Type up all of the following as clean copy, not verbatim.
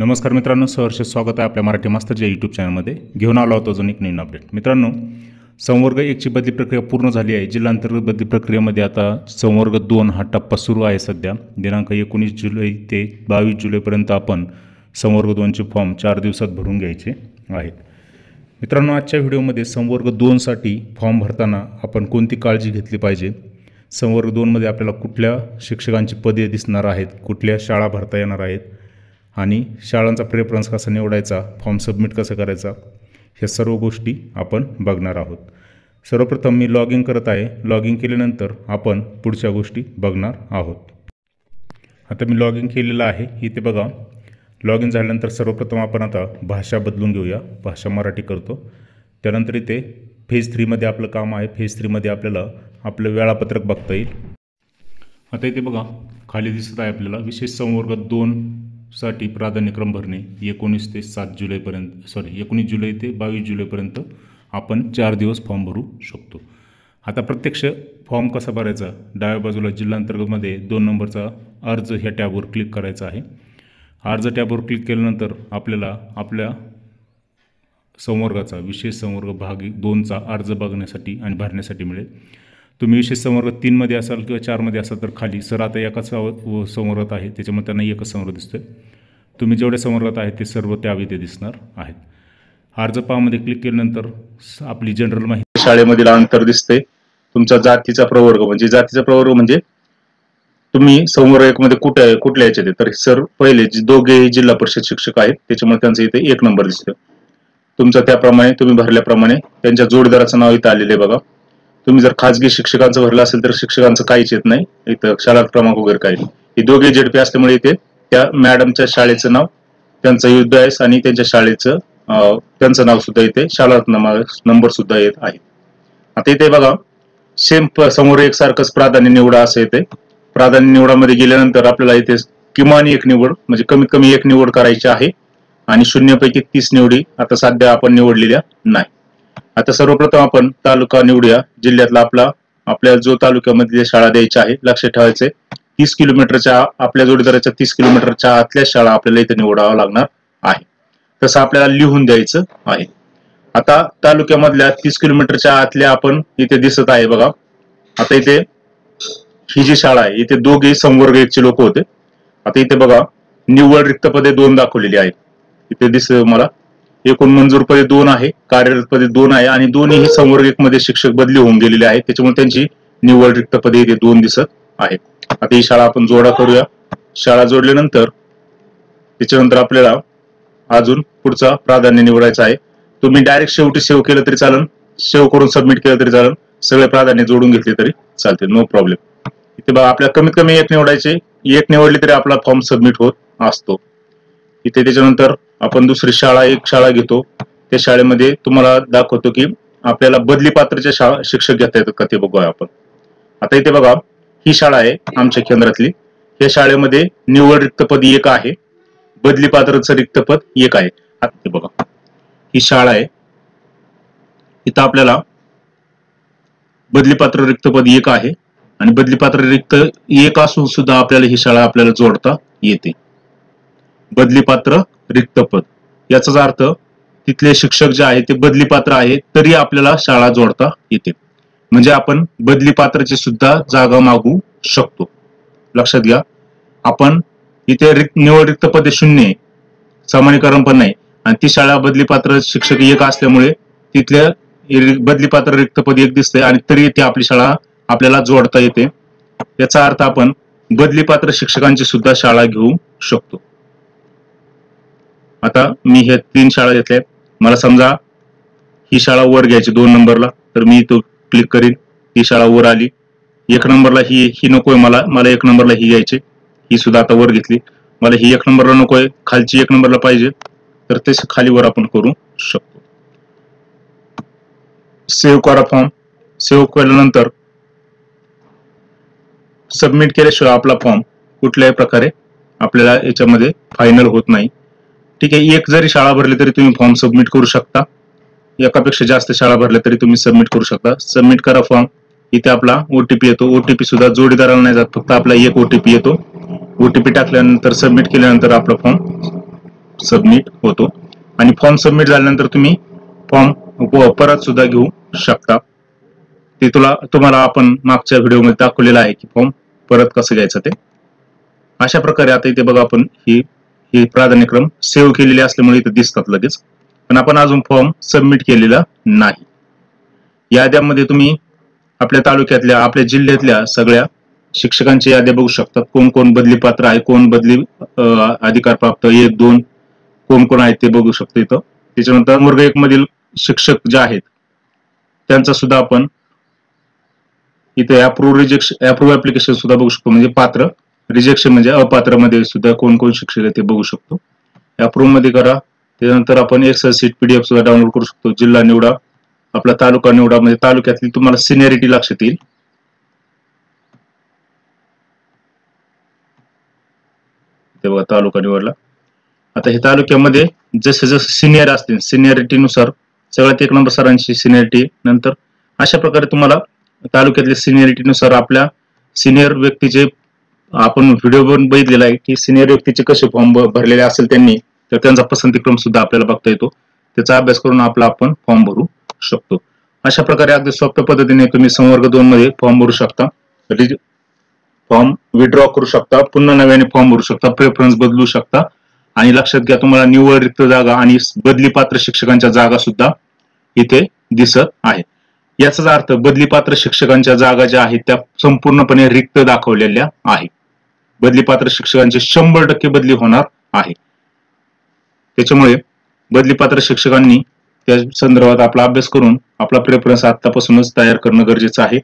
नमस्कार मित्रांनो, सहर्ष स्वागत आहे आपल्या मराठी मास्तरच्या यूट्यूब चॅनलमध्ये. घेऊन आलो होतो अजून एक नवीन अपडेट. मित्रांनो, संवर्ग 1ची बदली प्रक्रिया पूर्ण झाली आहे. जिल्हांतर्गत बदली प्रक्रियेमध्ये आता संवर्ग 2 हा टप्पा सुरू आहे. सध्या दिनांक 19 जुलै ते 22 जुलैपर्यंत आपण संवर्ग 2चे फॉर्म 4 दिवसात भरून घ्यायचे आहेत. मित्रांनो, आजच्या व्हिडिओमध्ये संवर्ग 2साठी फॉर्म भरताना आपण कोणती काळजी घेतली पाहिजे, संवर्ग 2मध्ये आपल्याला कुठल्या शिक्षकांची पदे दिसणार आहेत, कुठल्या शाळा भरता येणार आहेत आणि शाळांचा प्रेफरन्स कसा निवडायचा, फॉर्म सबमिट कसं करायचा, ह्या सर्व गोष्टी आपण बघणार आहोत. सर्वप्रथम मी लॉग इन करत आहे. लॉग इन केल्यानंतर आपण पुढच्या गोष्टी बघणार आहोत. आता मी लॉग इन केलेलं आहे. इथे बघा, लॉग इन झाल्यानंतर सर्वप्रथम आपण आता भाषा बदलून घेऊया. भाषा मराठी करतो. त्यानंतर इथे फेज 3मध्ये आपलं काम आहे. फेज 3मध्ये आपल्याला आपलं वेळापत्रक बघता येईल. आता इथे बघा, खाली दिसत आहे आपल्याला विशेष संवर्ग 2 साठी प्राधान्यक्रम भरणे 19 ते 7 जुलैपर्यंत 19 जुलै ते 22 जुलैपर्यंत आपण 4 दिवस फॉर्म भरू शकतो. आता प्रत्यक्ष फॉर्म कसा भरायचा, डाव्या बाजूला जिल्हांतर्गतमध्ये 2 नंबरचा अर्ज ह्या टॅबवर क्लिक करायचा आहे. अर्ज टॅबवर क्लिक केल्यानंतर आपल्याला आपल्या संवर्गाचा विशेष संवर्ग भाग 2चा अर्ज बघण्यासाठी आणि भरण्यासाठी मिळेल. तुम्ही विशेष संवर्ग 3मध्ये असाल किंवा 4मध्ये असाल तर खाली सर आता एकाच संवर्गात आहे, त्याच्यामुळे त्यांना एकच संवर्ग दिसतोय. तुम्ही जेवढे संवर्गात आहे ते सर्व त्यावेळी ते दिसणार आहेत. अर्ज पाहामध्ये क्लिक केल्यानंतर आपली जनरल माहिती, शाळेमधील अंतर दिसते, तुमचा जातीचा प्रवर्ग म्हणजे तुम्ही संवर्ग 1मध्ये कुठल्या याच्यात, तर सर पहिले दोघे जिल्हा परिषद शिक्षक आहेत, त्याच्यामुळे त्यांचं इथे 1 नंबर दिसतं. तुमचा त्याप्रमाणे तुम्ही भरल्याप्रमाणे त्यांच्या जोडीदाराचं नाव इथं आलेलं आहे बघा. तुम्ही जर खाजगी शिक्षकांचं भरलं असेल तर शिक्षकांचं काहीच येत नाही, इथं शाळा क्रमांक वगैरे काही नाही. हे दोघे जेडपी असल्यामुळे इथे त्या मॅडमच्या शाळेचं नाव, त्यांचं UPS आणि त्यांच्या शाळेचं त्यांचं नाव सुद्धा इथे शाळा नंबर सुद्धा येत आहे. आता इथे बघा, सेम समोर एकसारखंच प्राधान्य निवडा असं येते. प्राधान्य निवडामध्ये गेल्यानंतर आपल्याला इथे किमान 1 निवड म्हणजे कमीत कमी 1 निवड करायची आहे आणि 0पैकी 30 निवडी आता सध्या आपण निवडलेल्या नाही. आता सर्वप्रथम आपण तालुका निवडूया. जिल्ह्यातला आपल्या जो तालुक्यामध्ये शाळा द्यायच्या आहे, लक्षात ठेवायचे 30 किलोमीटरच्या आपल्या जोडीदाराच्या 30 किलोमीटरच्या आतल्या शाळा आपल्याला इथे निवडावं लागणार आहे. तसं आपल्याला लिहून द्यायचं आहे. आता तालुक्यामधल्या 30 किलोमीटरच्या आतल्या आपण इथे दिसत आहे बघा. आता इथे ही जी शाळा आहे, इथे दोघे संवर्ग 1चे लोक होते. आता इथे बघा, निव्वळ रिक्त पदे 2 दाखवलेली आहेत. इथे दिसत मला एकूण मंजूर पदे 2 आहे, कार्यरत पदे 2 आहे आणि दोन्ही संवर्ग 1मध्ये शिक्षक बदली होऊन गेलेले आहेत, त्याच्यामुळे त्यांची निव्वळ रिक्त पदे इथे 2 दिसत आहेत. आता ही शाळा आपण जोडा करूया. शाळा जोडल्यानंतर त्याच्यानंतर आपल्याला अजून पुढचा प्राधान्य निवडायचा आहे. तुम्ही डायरेक्ट शेवटी सेव्ह केलं तरी चालेल, सेव्ह करून सबमिट केलं तरी चालेल, सगळे प्राधान्य जोडून घेतले तरी चालते, नो प्रॉब्लेम. इथे बघा, आपल्याला कमीत कमी 1 निवडायचे, 1 निवडली तरी आपला फॉर्म सबमिट होत असतो. इथे त्याच्यानंतर आपण दुसरी एक शाळा घेतो. त्या शाळेमध्ये तुम्हाला दाखवतो की आपल्याला बदली पात्रचे शिक्षक घेता येतात का ते बघूया आपण. आता इथे बघा, ही शाळा आहे आमच्या केंद्रातली. या शाळेमध्ये निव्वळ रिक्त पद 1 आहे, बदली पात्रचं रिक्त पद 1 आहे. आता बघा, ही शाळा आहे. इथं आपल्याला बदली पात्र रिक्त पद 1 आहे आणि बदली पात्र रिक्त 1 असून सुद्धा आपल्याला ही शाळा आपल्याला जोडता येते. बदली पात्र रिक्त पद याचाच अर्थ तिथले शिक्षक जे आहे ते बदली पात्र आहे तरी आपल्याला शाळा जोडता येते. म्हणजे आपण बदली पात्राची सुद्धा जागा मागू शकतो. लक्षात घ्या, आपण इथे निवड रिक्त पदे 0 आहे, सामान्यीकरण पण नाही आणि ती शाळा बदली पात्र शिक्षक 1 असल्यामुळे तिथल्या बदली पात्र रिक्त पद 1 दिसते आणि तरी इथे आपली शाळा आपल्याला जोडता येते. याचा अर्थ आपण बदली पात्र शिक्षकांची सुद्धा शाळा घेऊ शकतो. आता मी हे 3 शाळा घेतल्या. मला समजा ही शाळा वर घ्यायची 2 नंबरला, तर मी इथं क्लिक करीन, ही शाळा वर आली. 1 नंबरला ही नकोय मला 1 नंबरला ही घ्यायची, ही सुद्धा आता वर घेतली. मला ही 1 नंबरला नकोय, खालची 1 नंबरला पाहिजे, तर ते खाली वर आपण करू शकतो. सेव्ह करा फॉर्म. सेव्ह केल्यानंतर सबमिट केल्याशिवाय आपला फॉर्म कुठल्याही प्रकारे आपल्याला याच्यामध्ये फायनल होत नाही. ठीक आहे, 1 जरी शाळा भरली तरी तुम्ही फॉर्म सबमिट करू शकता, एकापेक्षा जास्त शाळा भरल्या तरी तुम्ही सबमिट करू शकता. सबमिट करा फॉर्म. इथे आपला OTP येतो. OTP सुद्धा जोडीदाराला नाही जात, फक्त आपला एक OTP येतो. OTP टाकल्यानंतर सबमिट केल्यानंतर आपला फॉर्म सबमिट होतो आणि फॉर्म सबमिट झाल्यानंतर तुम्ही फॉर्म परत सुद्धा घेऊ शकता. ते तुम्हाला आपण मागच्या व्हिडिओमध्ये दाखवलेलं आहे की फॉर्म परत कसं घ्यायचं ते. अशा प्रकारे आता इथे बघा आपण ही प्राधान्यक्रम सेव्ह केलेले असल्यामुळे इथे दिसतात लगेच, पण आपण अजून फॉर्म सबमिट केलेला नाही. याद्यामध्ये तुम्ही आपल्या तालुक्यातल्या आपल्या जिल्ह्यातल्या सगळ्या शिक्षकांची याद्या बघू शकतात. कोण कोण बदली पात्र आहे, कोण बदली अधिकार प्राप्त 1, 2 कोण कोण आहेत ते बघू शकतो इथं. त्याच्यानंतर वर्ग 1 मधील शिक्षक जे आहेत त्यांचा सुद्धा आपण इथे अप्रूव्ह ऍप्लिकेशन सुद्धा बघू शकतो. म्हणजे पात्र, रिजेक्शन म्हणजे अपात्र मध्ये सुद्धा कोण कोण शिक्षक आहे ते बघू शकतो. अप्रूव्ह मध्ये करा. त्यानंतर आपण एक्सेल शीट PDF सुद्धा डाउनलोड करू शकतो. जिल्हा निवडा, आपला तालुका निवडा, म्हणजे तालुक्यातली तुम्हाला सिनियरिटी लक्षात येईल. ते बघा तालुका निवडला. आता हे तालुक्यामध्ये जसे जसे सिनियर असतील सिनियरिटीनुसार सगळ्यात 1 नंबर सरांची सिनियरिटी, नंतर अशा प्रकारे तुम्हाला तालुक्यातल्या सिनियरिटीनुसार आपल्या सिनियर व्यक्तीचे आपण व्हिडिओ बनवून बघितलेला आहे की सिनियर व्यक्तीचे कसे फॉर्म भरलेले असेल त्यांनी, तर त्यांचा पसंतीक्रम सुद्धा आपल्याला बघता येतो. त्याचा अभ्यास करून आपण फॉर्म भरू शकतो. अशा प्रकारे अगदी सोप्या पद्धतीने तुम्ही संवर्ग 2 मध्ये फॉर्म भरू शकता, फॉर्म विड्रॉ करू शकता, पुन्हा नव्याने फॉर्म भरू शकता, प्रेफरन्स बदलू शकता. आणि लक्षात घ्या तुम्हाला निव्वळ रिक्त जागा आणि बदली पात्र शिक्षकांच्या जागा सुद्धा इथे दिसत आहे. याचाच अर्थ बदली पात्र शिक्षकांच्या जागा ज्या आहेत त्या संपूर्णपणे रिक्त दाखवलेल्या आहेत. बदली पात्र शिक्षकांची 100% बदली होणार आहे. त्याच्यामुळे बदली पात्र शिक्षकांनी त्या संदर्भात आपला अभ्यास करून आपला प्रेफरन्स आतापासूनच तयार करणं गरजेचं आहे.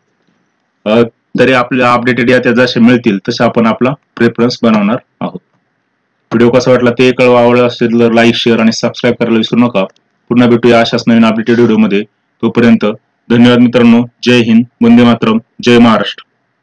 तरी आपल्या अपडेटेड याद्या जशा मिळतील तशा आपण आपला प्रेफरन्स बनवणार आहोत. व्हिडिओ कसा वाटला ते कळवा. आवडला असेल तर लाईक, शेअर आणि सबस्क्राईब करायला विसरू नका. पुन्हा भेटूया अशाच नवीन अपडेटेड व्हिडिओमध्ये. तोपर्यंत धन्यवाद मित्रांनो. जय हिंद, वंदे मातरम, जय महाराष्ट्र.